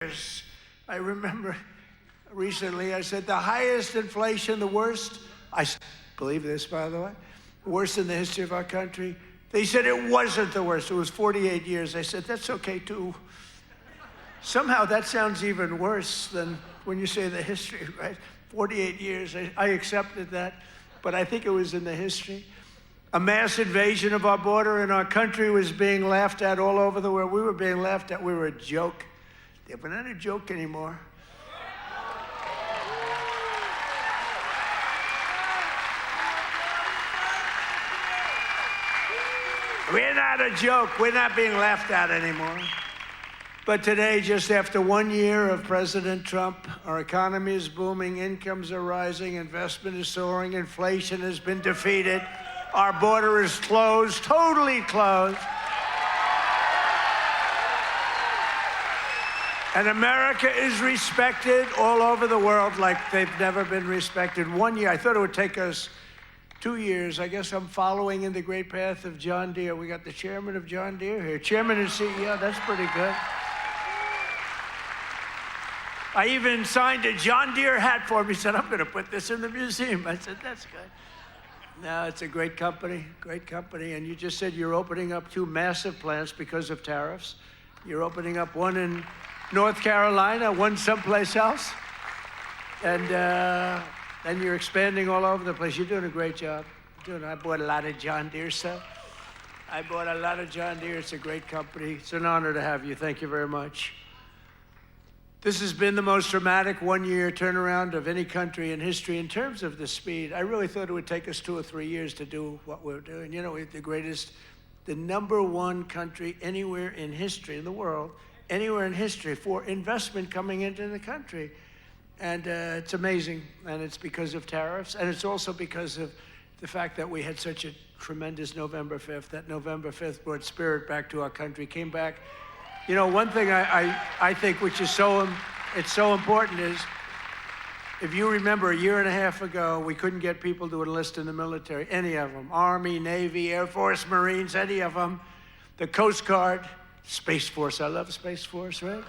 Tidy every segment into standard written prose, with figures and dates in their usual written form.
I remember recently I said the highest inflation, the worst, I believe this, by the way, worst in the history of our country. They said it wasn't the worst. It was 48 years. I said, that's okay, too. Somehow that sounds even worse than when you say the history, right? 48 years. I accepted that, but I think it was in the history. A mass invasion of our border and our country was being laughed at all over the world. We were being laughed at. We were a joke. We're not a joke anymore. We're not a joke. We're not being laughed at anymore. But today, just after 1 year of President Trump, our economy is booming, incomes are rising, investment is soaring, inflation has been defeated, our border is closed, totally closed. And America is respected all over the world like they've never been respected. 1 year, I thought it would take us 2 years. I guess I'm following in the great path of John Deere. We got the chairman of John Deere here. Chairman and CEO, that's pretty good. I even signed a John Deere hat for him. He said, I'm going to put this in the museum. I said, that's good. No, it's a great company, and you just said you're opening up 2 massive plants because of tariffs. You're opening up one in North Carolina, one someplace else, and you're expanding all over the place. You're doing a great job. I bought a lot of John Deere stuff. I bought a lot of John Deere. It's a great company. It's an honor to have you. Thank you very much. This has been the most dramatic 1 year turnaround of any country in history in terms of the speed. I really thought it would take us 2 or 3 years to do what we're doing. You know, we're the number 1 country anywhere in history in the world, anywhere in history for investment coming into the country. And it's amazing, and it's because of tariffs, and it's also because of the fact that we had such a tremendous November 5th. That November 5th brought spirit back to our country, came back. You know, one thing I think which is so important is, if you remember a year and a half ago, we couldn't get people to enlist in the military, any of them, Army, Navy, Air Force, Marines, any of them, the Coast Guard, Space Force. I love Space Force, right?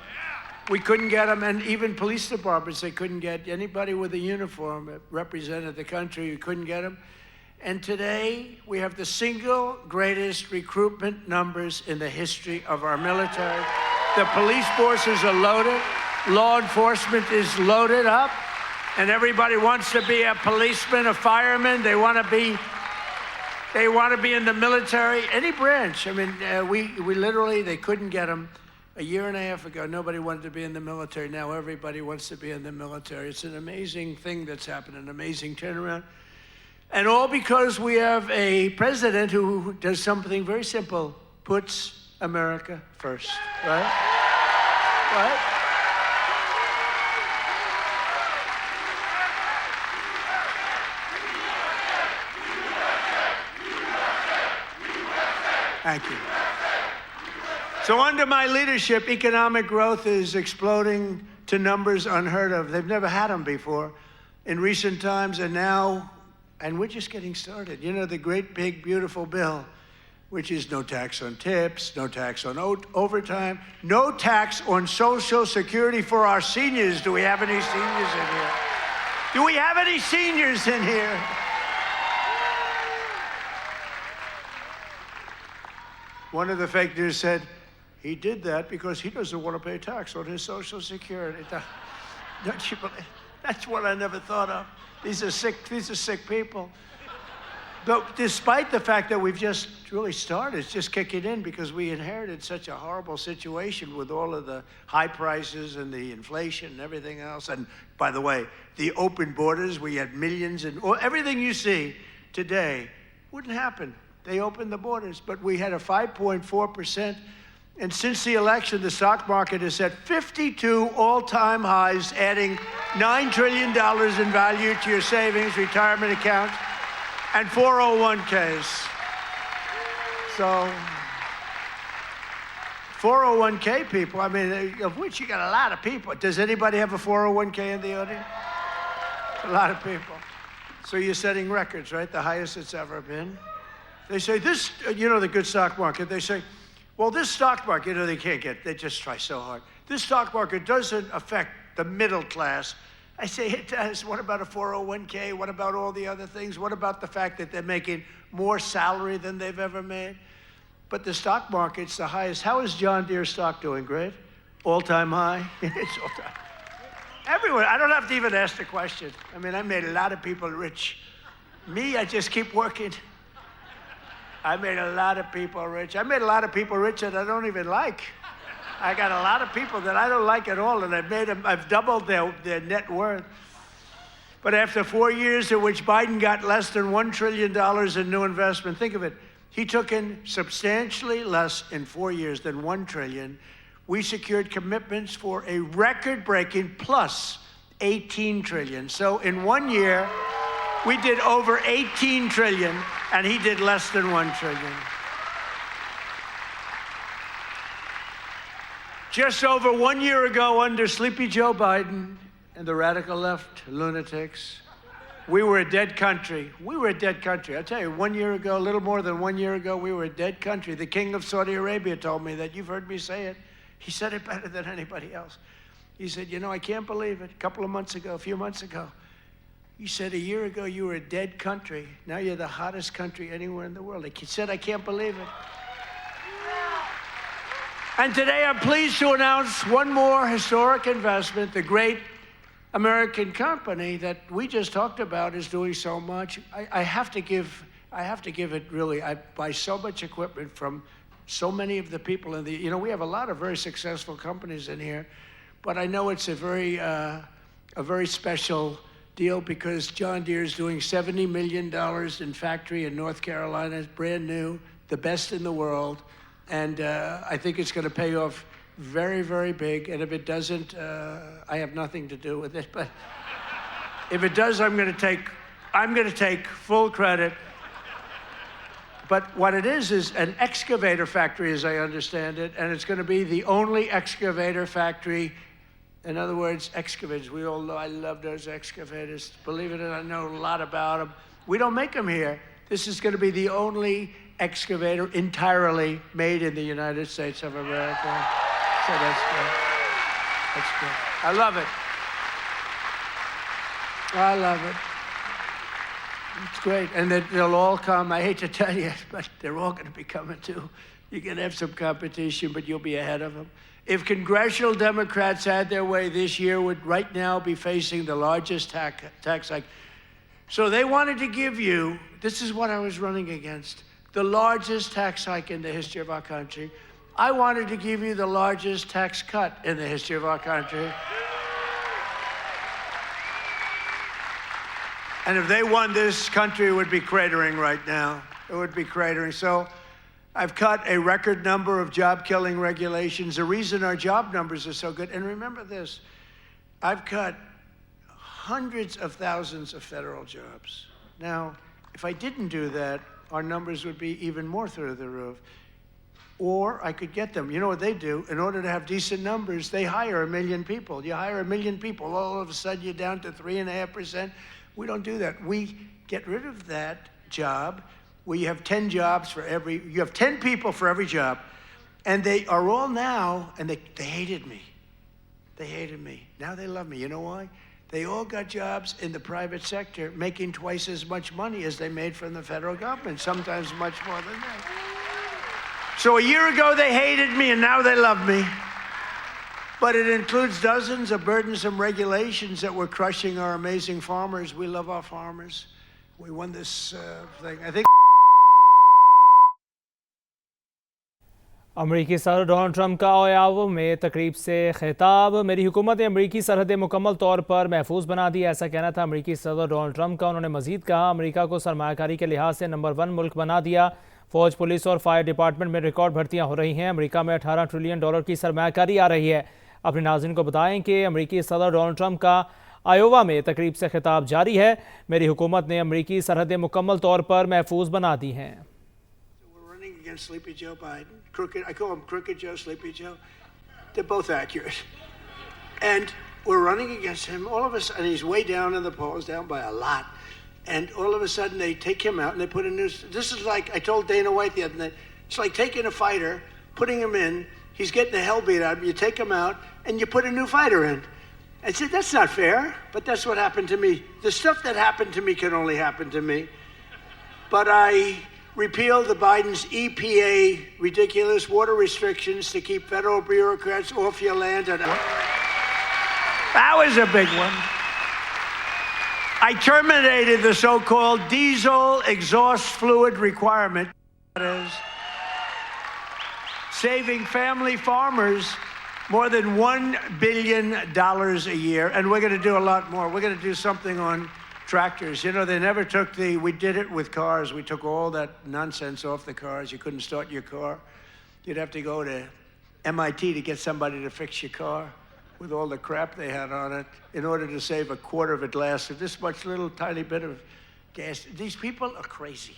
We couldn't get them, and even police departments, they couldn't get anybody with a uniform that represented the country. We couldn't get them. And today, we have the single greatest recruitment numbers in the history of our military. The police forces are loaded. Law enforcement is loaded up. And everybody wants to be a policeman, a fireman. They want to be in the military, any branch. I mean, we literally, they couldn't get them. A year and a half ago, nobody wanted to be in the military. Now everybody wants to be in the military. It's an amazing thing that's happened, an amazing turnaround. And all because we have a president who does something very simple, puts America first, right? Right? Thank you. So under my leadership, economic growth is exploding to numbers unheard of. They've never had them before in recent times, and now, and we're just getting started. You know, the great, big, beautiful bill, which is no tax on tips, no tax on overtime, no tax on Social Security for our seniors. Do we have any seniors in here? Do we have any seniors in here? One of the fake news said, he did that because he doesn't want to pay tax on his Social Security. Don't you believe? That's what I never thought of. These are sick people. But despite the fact that we've just really started, it's just kicking in because we inherited such a horrible situation with all of the high prices and the inflation and everything else. And by the way, the open borders, we had millions, and everything you see today wouldn't happen. They opened the borders, but we had a 5.4%. And since the election, the stock market has set 52 all-time highs, adding $9 trillion in value to your savings, retirement accounts, and 401ks. So 401k people, I mean, of which you got a lot of people. Does anybody have a 401k in the audience? A lot of people. So you're setting records, right? The highest it's ever been. They say this, you know, the good stock market, they say, well, this stock market, you know, they just try so hard. This stock market doesn't affect the middle class. I say it does. What about a 401k? What about all the other things? What about the fact that they're making more salary than they've ever made? But the stock market's the highest. How is John Deere stock doing? Great? All-time high? It's all-time. Everyone, I don't have to even ask the question. I mean, I made a lot of people rich. Me, I just keep working. I made a lot of people rich. I made a lot of people rich that I don't even like. I got a lot of people that I don't like at all, and I've doubled their net worth. But after 4 years in which Biden got less than $1 trillion in new investment, think of it, he took in substantially less in 4 years than $1 trillion. We secured commitments for a record-breaking plus $18 trillion. So in 1 year, we did over $18 trillion, and he did less than $1 trillion. Just over 1 year ago, under Sleepy Joe Biden and the radical left lunatics, we were a dead country. We were a dead country. I'll tell you, 1 year ago, a little more than 1 year ago, we were a dead country. The king of Saudi Arabia told me that. You've heard me say it. He said it better than anybody else. He said, you know, I can't believe it. A few months ago, he said, a year ago, you were a dead country. Now you're the hottest country anywhere in the world. He said, I can't believe it. And today I'm pleased to announce one more historic investment. The great American company that we just talked about is doing so much. I have to give it really. I buy so much equipment from so many of the people in the, you know, we have a lot of very successful companies in here, but I know it's a very special deal because John Deere is doing $70 million in factory in North Carolina. It's brand new, the best in the world. And I think it's going to pay off very, very big. And if it doesn't, I have nothing to do with it. But if it does, I'm going to take full credit. But what it is an excavator factory, as I understand it, and it's going to be the only excavator factory. In other words, excavators. We all know I love those excavators. Believe it or not, I know a lot about them. We don't make them here. This is going to be the only excavator entirely made in the United States of America. So that's good. That's good. I love it. I love it. It's great. And they'll all come. I hate to tell you, but they're all going to be coming too. You're going to have some competition, but you'll be ahead of them. If congressional Democrats had their way this year, would right now be facing the largest tax hike. So they wanted to give you, this is what I was running against, the largest tax hike in the history of our country. I wanted to give you the largest tax cut in the history of our country. And if they won, this country would be cratering right now. It would be cratering. So I've cut a record number of job-killing regulations. The reason our job numbers are so good, and remember this, I've cut hundreds of thousands of federal jobs. Now, if I didn't do that, our numbers would be even more through the roof. Or I could get them. You know what they do? In order to have decent numbers, they hire 1 million people. You hire 1 million people, all of a sudden you're down to 3.5%. We don't do that. We get rid of that job where you have 10 jobs for you have 10 people for every job. And they are all now, and they hated me. They hated me. Now they love me. You know why? They all got jobs in the private sector making twice as much money as they made from the federal government, sometimes much more than that. So a year ago, they hated me, and now they love me. But it includes dozens of burdensome regulations that were crushing our amazing farmers. We love our farmers. We won this thing. I think अमरीकी सदर Donald Trump का ओयावो में तकरीब से खिताब। मेरी हुकूमत ने अमरीकी सरहदें मुकम्मल तौर पर महफूज बना दी, ऐसा कहना था अमरीकी सदर डोनाल्ड ट्रंप का। उन्होंने मजीद कहा, अमरीका को सरमायाकारी के लिहाज से नंबर 1 मुल्क बना दिया। फ़ौज, पुलिस और फायर डिपार्टमेंट में रिकॉर्ड भर्तियाँ हो रही हैं। अमरीका में $18 ट्रिलियन की सरमायाकारी आ रही है। अपने नाज़रीन को बताएं कि अमरीकी सदर डोनाल्ड ट्रंप का आयोवा में तकरीब से खिताब जारी है। मेरी हुकूमत ने अमरीकी सरहदें मुकम्मल तौर पर महफूज बना दी हैं। I call him Crooked Joe, Sleepy Joe. They're both accurate. And we're running against him. All of a sudden, he's way down in the polls, down by a lot. And all of a sudden, they take him out and they put a new... This is like, I told Dana White the other night, it's like taking a fighter, putting him in, he's getting the hell beat out of him. You take him out, and you put a new fighter in. I said, that's not fair, but that's what happened to me. The stuff that happened to me can only happen to me. But I repealed the Biden's EPA ridiculous water restrictions to keep federal bureaucrats off your land. And that was a big one. I terminated the so-called diesel exhaust fluid requirement, that is, saving family farmers more than $1 billion a year, and we're going to do a lot more. We're going to do something on tractors. You know, they never took we did it with cars. We took all that nonsense off the cars. You couldn't start your car. You'd have to go to MIT to get somebody to fix your car with all the crap they had on it in order to save a quarter of a glass of this much little tiny bit of gas. These people are crazy.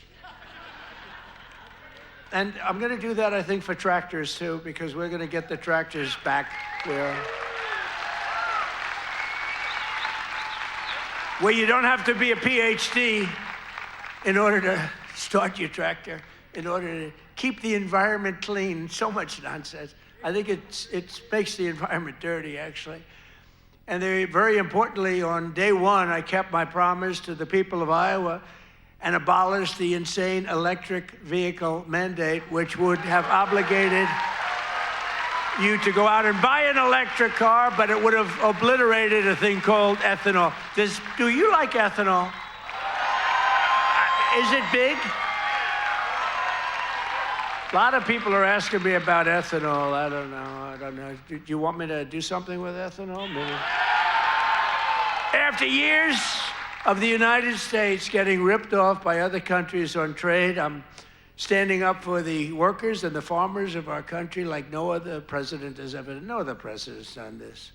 And I'm going to do that, I think, for tractors, too, because we're going to get the tractors back where you don't have to be a PhD in order to start your tractor, in order to keep the environment clean. So much nonsense. I think it makes the environment dirty, actually. And very importantly, on day one, I kept my promise to the people of Iowa and abolished the insane electric vehicle mandate, which would have obligated you to go out and buy an electric car, but it would have obliterated a thing called ethanol. Do you like ethanol? Is it big? A lot of people are asking me about ethanol. I don't know. Do you want me to do something with ethanol? Maybe. After years of the United States getting ripped off by other countries on trade, I'm standing up for the workers and the farmers of our country like no other president has done this.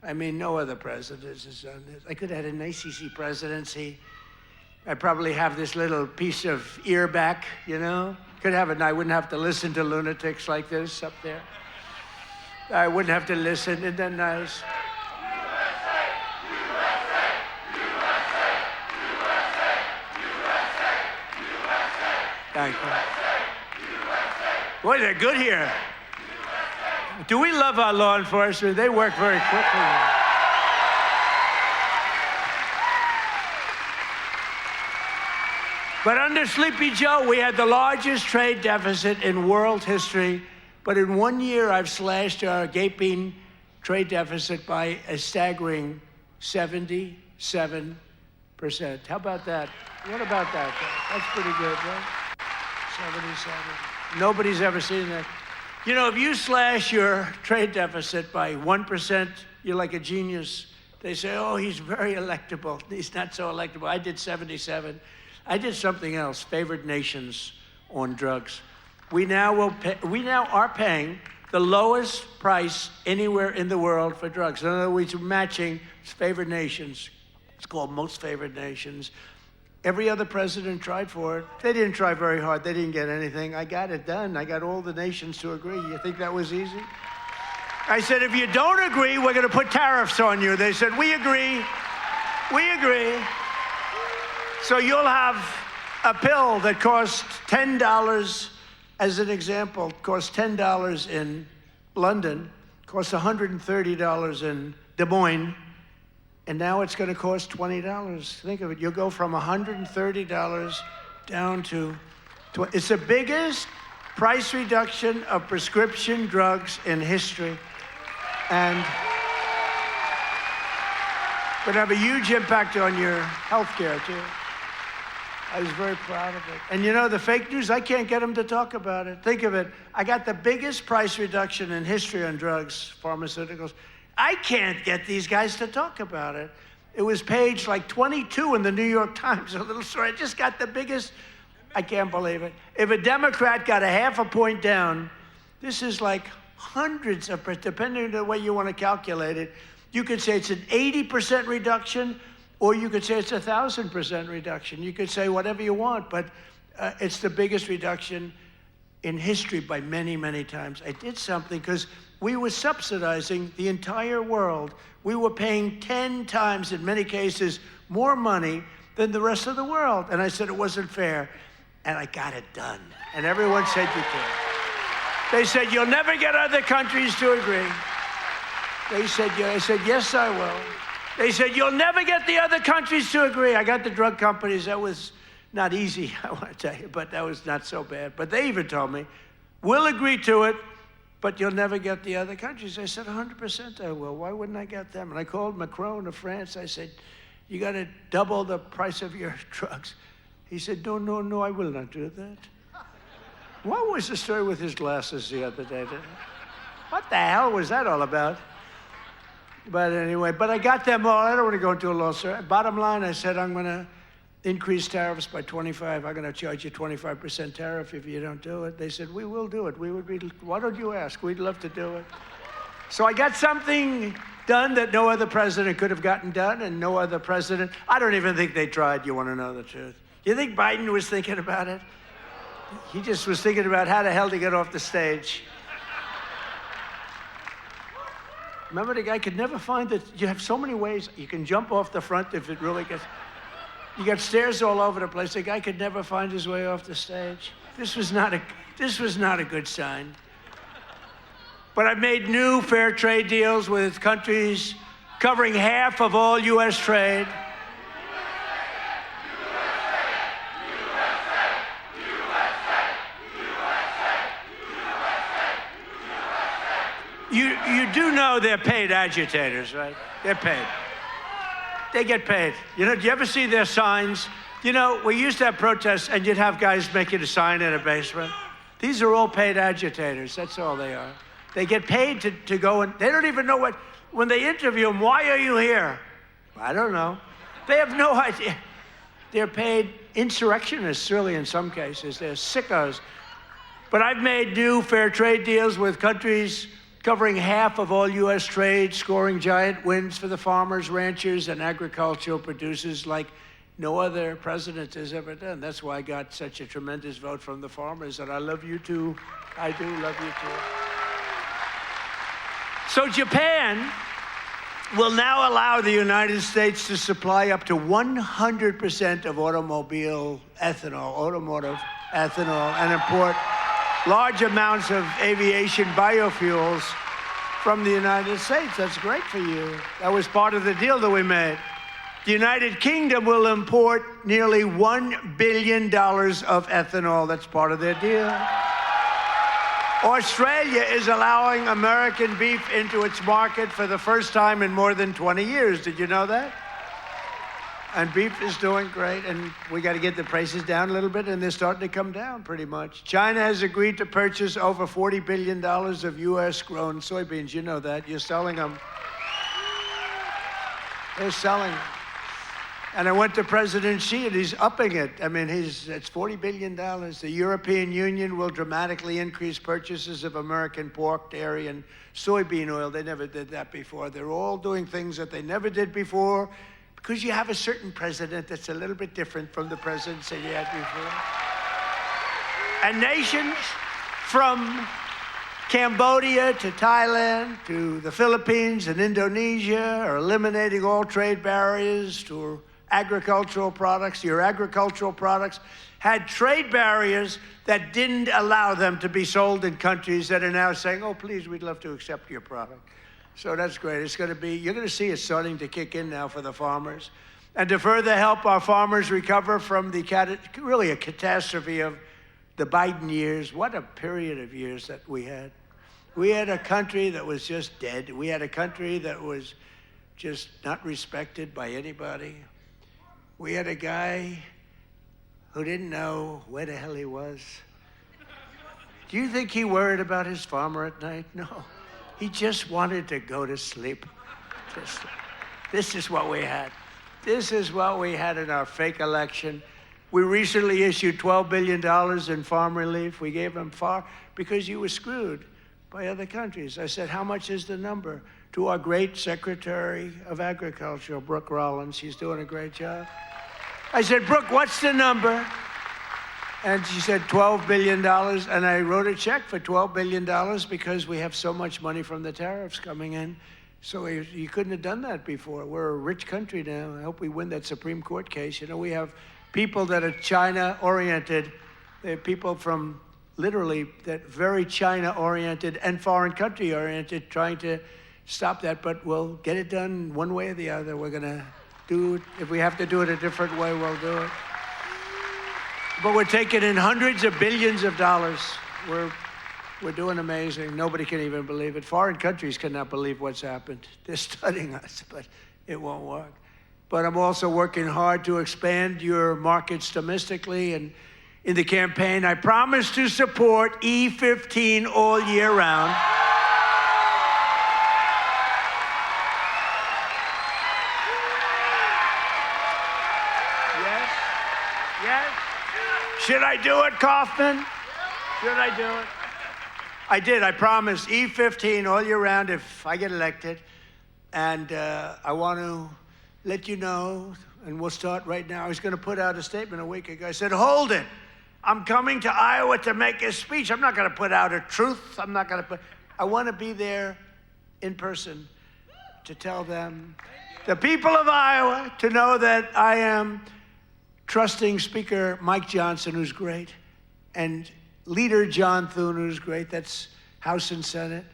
I mean, no other president has done this. I could have had a nice, easy presidency. I'd probably have this little piece of ear back, you know? Could have it, and I wouldn't have to listen to lunatics like this up there. I wouldn't have to listen. Isn't that nice? Thank you. Boy, they're good here. Do we love our law enforcement? They work very quickly. But under Sleepy Joe, we had the largest trade deficit in world history. But in 1 year, I've slashed our gaping trade deficit by a staggering 77%. How about that? What about that? That's pretty good, right? 77. Nobody's ever seen that. You know, if you slash your trade deficit by 1%, you're like a genius. They say, oh, he's very electable. He's not so electable. I did 77. I did something else, favored nations on drugs. We now are paying the lowest price anywhere in the world for drugs. In other words, we're matching favored nations. It's called most favored nations. Every other president tried for it. They didn't try very hard. They didn't get anything. I got it done. I got all the nations to agree. You think that was easy? I said, if you don't agree, we're going to put tariffs on you. They said, we agree. We agree. So you'll have a pill that costs $10, as an example, costs $10 in London, costs $130 in Des Moines, and now it's going to cost $20. Think of it. You'll go from $130 down to $20. It's the biggest price reduction of prescription drugs in history. And going to have a huge impact on your health care, too. I was very proud of it. And you know, the fake news, I can't get them to talk about it. Think of it. I got the biggest price reduction in history on drugs, pharmaceuticals. I can't get these guys to talk about it. It was page like 22 in the New York Times, a little story. I just got the biggest, I can't believe it. If a Democrat got a half a point down, this is like hundreds of, depending on the way you want to calculate it, you could say it's an 80% reduction, or you could say it's 1,000% reduction. You could say whatever you want, but it's the biggest reduction in history by many, many times. I did something because we were subsidizing the entire world. We were paying 10 times, in many cases, more money than the rest of the world. And I said it wasn't fair, and I got it done. And everyone said you can. They said, you'll never get other countries to agree. They said, yeah. I said, yes, I will. They said, you'll never get the other countries to agree. I got the drug companies. That was not easy, I want to tell you, but that was not so bad. But they even told me, we'll agree to it, but you'll never get the other countries. I said, 100% I will. Why wouldn't I get them? And I called Macron of France. I said, you got to double the price of your drugs. He said, no, I will not do that. What was the story with his glasses the other day? What the hell was that all about? But anyway, but I got them all. I don't want to go into a long story. Bottom line, I said, I'm going to increase tariffs by 25. I'm going to charge you 25% tariff if you don't do it. They said, we will do it. We would be, why don't you ask? We'd love to do it. So I got something done that no other president could have gotten done, and no other president, I don't even think they tried, you want to know the truth. You think Biden was thinking about it? He just was thinking about how the hell to get off the stage. Remember, the guy could never find that you have so many ways. You can jump off the front if it really gets... You got stairs all over the place. The guy could never find his way off the stage. This was not a good sign. But I've made new fair trade deals with countries covering half of all U.S. trade. You do know they're paid agitators, right? They're paid. They get paid. You know, do you ever see their signs? You know, we used to have protests and you'd have guys making a sign in a basement. These are all paid agitators. That's all they are. They get paid to go and they don't even know what, when they interview them, why are you here? I don't know. They have no idea. They're paid insurrectionists, really, in some cases. They're sickos. But I've made new fair trade deals with countries covering half of all U.S. trade, scoring giant wins for the farmers, ranchers, and agricultural producers like no other president has ever done. That's why I got such a tremendous vote from the farmers, and I love you too. I do love you too. So Japan will now allow the United States to supply up to 100% of automotive ethanol, and import large amounts of aviation biofuels from the United States. That's great for you. That was part of the deal that we made. The United Kingdom will import nearly $1 billion of ethanol. That's part of their deal. Australia is allowing American beef into its market for the first time in more than 20 years. Did you know that? And beef is doing great, and we got to get the prices down a little bit, and they're starting to come down pretty much. China has agreed to purchase over $40 billion of U.S.-grown soybeans. You know that. You're selling them. They're selling them. And I went to President Xi, and he's upping it. I mean, it's $40 billion. The European Union will dramatically increase purchases of American pork, dairy, and soybean oil. They never did that before. They're all doing things that they never did before, because you have a certain president that's a little bit different from the presidents that you had before. And nations from Cambodia to Thailand to the Philippines and Indonesia are eliminating all trade barriers to agricultural products. Your agricultural products had trade barriers that didn't allow them to be sold in countries that are now saying, oh, please, we'd love to accept your product. So that's great. It's going to be, you're going to see it starting to kick in now for the farmers. And to further help our farmers recover from really a catastrophe of the Biden years, what a period of years that we had. We had a country that was just dead. We had a country that was just not respected by anybody. We had a guy who didn't know where the hell he was. Do you think he worried about his farmer at night? No. He just wanted to go to sleep. This is what we had. This is what we had in our fake election. We recently issued $12 billion in farm relief. We gave them because you were screwed by other countries. I said, how much is the number? To our great Secretary of Agriculture, Brooke Rollins. She's doing a great job. I said, Brooke, what's the number? And she said $12 billion, and I wrote a check for $12 billion because we have so much money from the tariffs coming in. So you couldn't have done that before. We're a rich country now. I hope we win that Supreme Court case. You know, we have people that are China-oriented. They're people from literally that very China-oriented and foreign country-oriented trying to stop that, but we'll get it done one way or the other. We're going to do it. If we have to do it a different way, we'll do it. But we're taking in hundreds of billions of dollars. We're doing amazing. Nobody can even believe it. Foreign countries cannot believe what's happened. They're studying us, but it won't work. But I'm also working hard to expand your markets domestically. And in the campaign, I promise to support E15 all year round. Yes? Yes? Should I do it, Kaufman? Should I do it? I did. I promised E15 all year round if I get elected. And I want to let you know, and we'll start right now. I was going to put out a statement a week ago. I said, hold it. I'm coming to Iowa to make a speech. I'm not going to put out a truth. I want to be there in person to tell them, the people of Iowa, to know that I am trusting Speaker Mike Johnson, who's great, and Leader John Thune, who's great. That's House and Senate.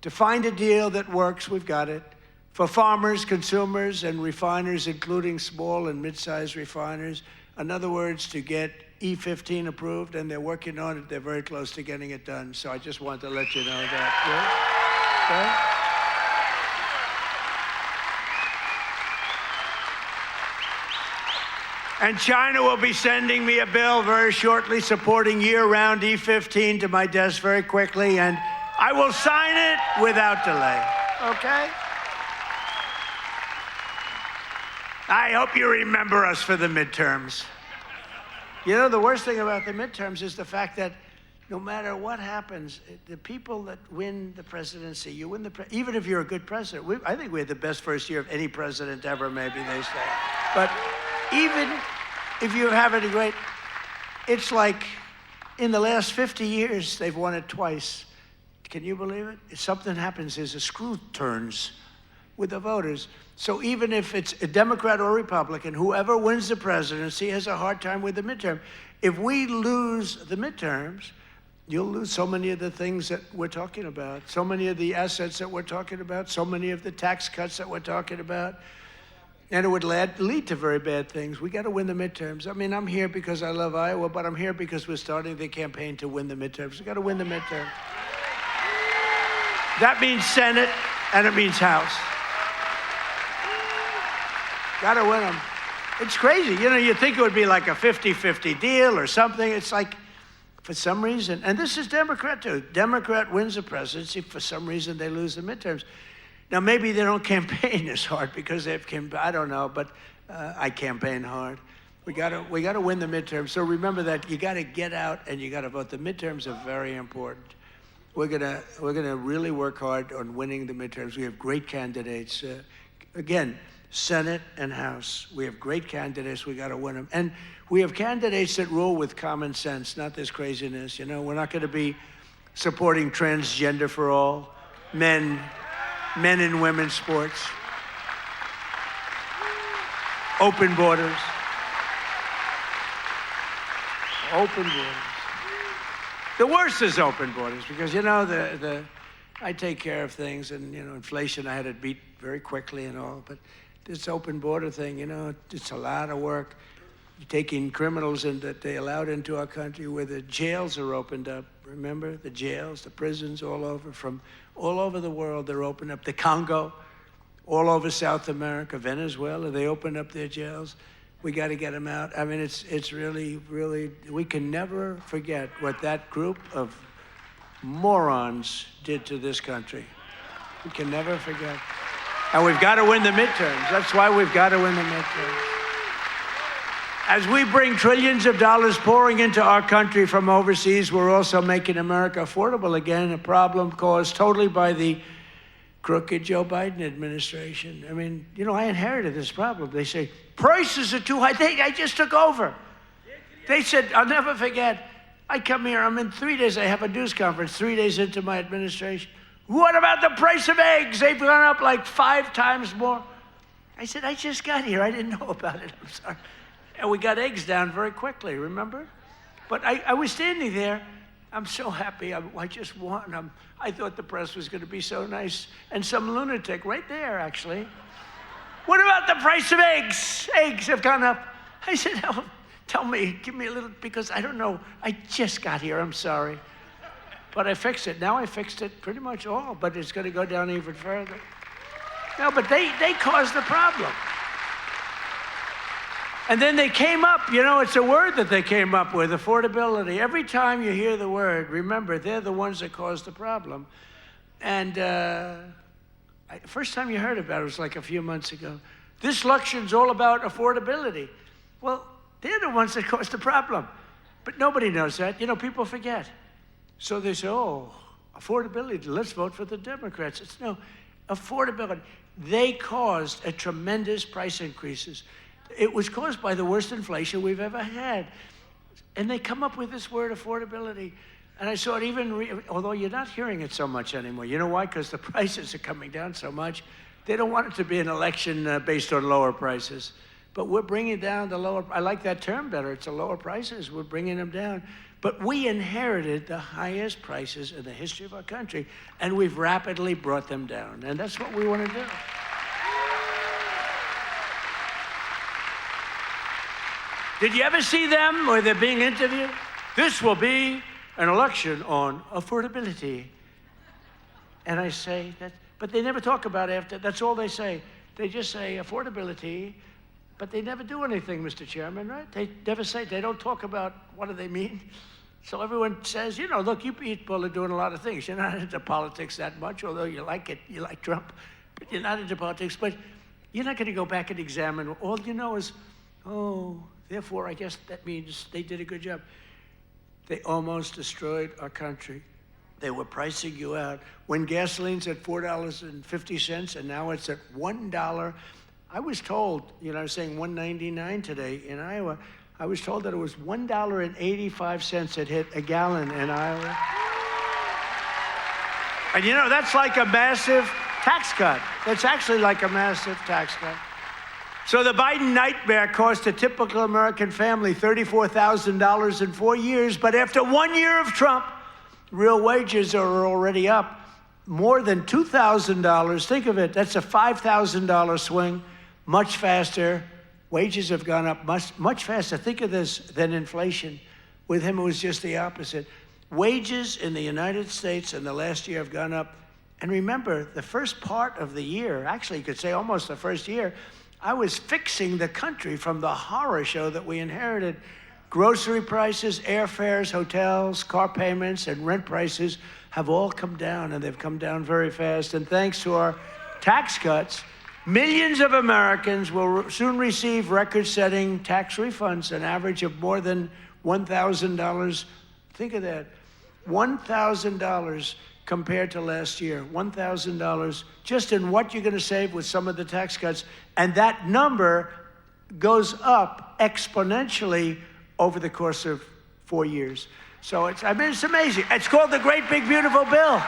To find a deal that works, we've got it. For farmers, consumers, and refiners, including small and mid-sized refiners. In other words, to get E15 approved, and they're working on it. They're very close to getting it done. So I just wanted to let you know that. Okay? And China will be sending me a bill very shortly supporting year-round E15 to my desk very quickly, and I will sign it without delay. Okay? I hope you remember us for the midterms. You know, the worst thing about the midterms is the fact that no matter what happens, the people that win the presidency, you win even if you're a good president. I think we had the best first year of any president ever, maybe they say. But even if you have any great, it's like in the last 50 years, they've won it twice. Can you believe it? If something happens, there's a screw turns with the voters. So even if it's a Democrat or Republican, whoever wins the presidency has a hard time with the midterm. If we lose the midterms, you'll lose so many of the things that we're talking about, so many of the assets that we're talking about, so many of the tax cuts that we're talking about, and it would lead to very bad things. We got to win the midterms. I mean, I'm here because I love Iowa, but I'm here because we're starting the campaign to win the midterms. We got to win the midterms. That means Senate, and it means House. Gotta win them. It's crazy. You know, you'd think it would be like a 50-50 deal or something. It's like, for some reason, and this is Democrat too. Democrat wins the presidency. For some reason, they lose the midterms. Now, maybe they don't campaign as hard because they've I don't know, but I campaign hard. We gotta win the midterms. So remember that you gotta get out and you gotta vote. The midterms are very important. We're gonna really work hard on winning the midterms. We have great candidates. Again, Senate and House. We have great candidates. We got to win them. And we have candidates that rule with common sense, not this craziness. You know, we're not going to be supporting transgender for all, men and women's sports, open borders. Open borders. The worst is open borders because, you know, I take care of things and, you know, inflation I had to beat very quickly and all, but this open border thing, you know, it's a lot of work. You're taking criminals in that they allowed into our country where the jails are opened up. Remember the jails, the prisons all over, from all over the world, they're opened up. The Congo, all over South America, Venezuela, they opened up their jails. We got to get them out. I mean, it's really, really, we can never forget what that group of morons did to this country. We can never forget. And we've got to win the midterms. That's why we've got to win the midterms. As we bring trillions of dollars pouring into our country from overseas, we're also making America affordable again, a problem caused totally by the crooked Joe Biden administration. I mean, you know, I inherited this problem. They say, prices are too high. I just took over. They said, I'll never forget, I come here, I'm in 3 days, I have a news conference 3 days into my administration. What about the price of eggs? They've gone up like 5 times more. I said, I just got here. I didn't know about it. I'm sorry. And we got eggs down very quickly, remember? But I was standing there, I'm so happy. I just won. I thought the press was going to be so nice. And some lunatic right there, actually. What about the price of eggs? Eggs have gone up. I said, oh, tell me, give me a little, because I don't know. I just got here, I'm sorry. But I fixed it. Now I fixed it pretty much all, but it's going to go down even further. No, but they caused the problem. And then they came up, it's a word that they came up with, affordability. Every time you hear the word, remember, they're the ones that caused the problem. And first time you heard about it was like a few months ago. This election's all about affordability. Well, they're the ones that caused the problem. But nobody knows that. People forget. So they say, oh, affordability, let's vote for the Democrats. It's no, affordability. They caused a tremendous price increases. It was caused by the worst inflation we've ever had. And they come up with this word, affordability. And I saw it even, although you're not hearing it so much anymore. You know why? Because the prices are coming down so much. They don't want it to be an election based on lower prices. But we're bringing down the lower, I like that term better. It's the lower prices. We're bringing them down. But we inherited the highest prices in the history of our country, and we've rapidly brought them down. And that's what we want to do. Did you ever see them where they're being interviewed? This will be an election on affordability. And I say that, but they never talk about it after. That's all they say. They just say affordability, but they never do anything, Mr. Chairman, right? They never say, they don't talk about what do they mean. So everyone says, look, you people are doing a lot of things. You're not into politics that much, although you like it, you like Trump, but you're not into politics. But you're not going to go back and examine. All you know is, oh, therefore, I guess that means they did a good job. They almost destroyed our country. They were pricing you out. When gasoline's at $4.50 and now it's at $1, I was told, I was saying $1.99 today in Iowa. I was told that it was $1.85 it hit a gallon in Iowa. And that's like a massive tax cut. That's actually like a massive tax cut. So the Biden nightmare cost a typical American family $34,000 in 4 years, but after 1 year of Trump, real wages are already up more than $2,000. Think of it, that's a $5,000 swing, much faster. Wages have gone up much faster. Think of this than inflation. With him, it was just the opposite. Wages in the United States in the last year have gone up. And remember, the first part of the year, actually you could say almost the first year, I was fixing the country from the horror show that we inherited. Grocery prices, airfares, hotels, car payments, and rent prices have all come down, and they've come down very fast. And thanks to our tax cuts, millions of Americans will soon receive record-setting tax refunds, an average of more than $1,000. Think of that, $1,000 compared to last year, $1,000 just in what you're going to save with some of the tax cuts. And that number goes up exponentially over the course of 4 years. So it's amazing. It's called the Great Big Beautiful Bill.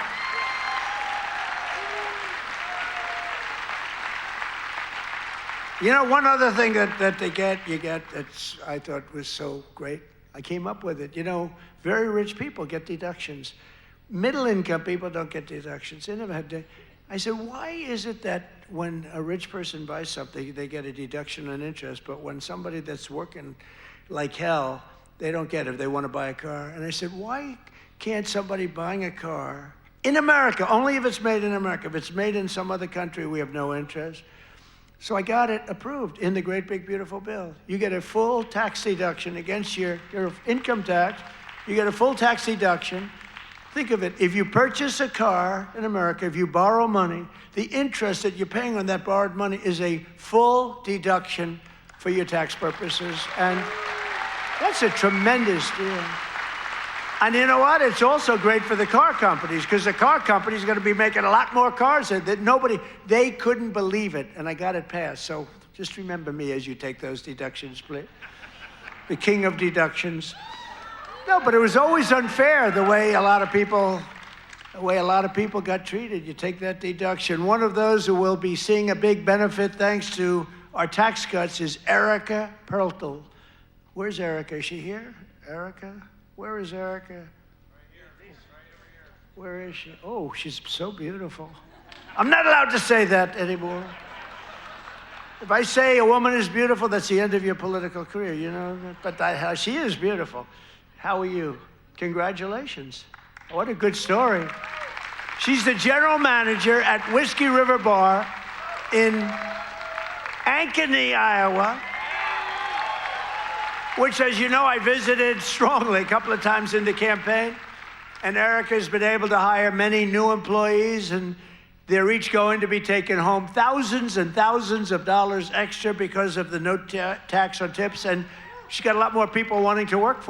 One other thing that you get that's I thought was so great, I came up with it. Very rich people get deductions. Middle-income people don't get deductions. They never had to. I said, why is it that when a rich person buys something, they get a deduction on interest, but when somebody that's working like hell, they don't get it if they want to buy a car? And I said, why can't somebody buying a car in America, only if it's made in America, if it's made in some other country, we have no interest? So I got it approved in the Great Big Beautiful Bill. You get a full tax deduction against your income tax. You get a full tax deduction. Think of it, if you purchase a car in America, if you borrow money, the interest that you're paying on that borrowed money is a full deduction for your tax purposes. And that's a tremendous deal. And you know what? It's also great for the car companies, because the car companies are going to be making a lot more cars that they couldn't believe it. And I got it passed. So just remember me as you take those deductions, please. The king of deductions. No, but it was always unfair the way a lot of people got treated. You take that deduction. One of those who will be seeing a big benefit thanks to our tax cuts is Erica Perltel. Where's Erica? Is she here? Erica? Where is Erica? Where is she? Oh, she's so beautiful. I'm not allowed to say that anymore. If I say a woman is beautiful, that's the end of your political career, you know? But she is beautiful. How are you? Congratulations. What a good story. She's the general manager at Whiskey River Bar in Ankeny, Iowa, which, as you know, I visited strongly a couple of times in the campaign. And Erica's been able to hire many new employees, and they're each going to be taking home thousands and thousands of dollars extra because of the no tax on tips. And she's got a lot more people wanting to work for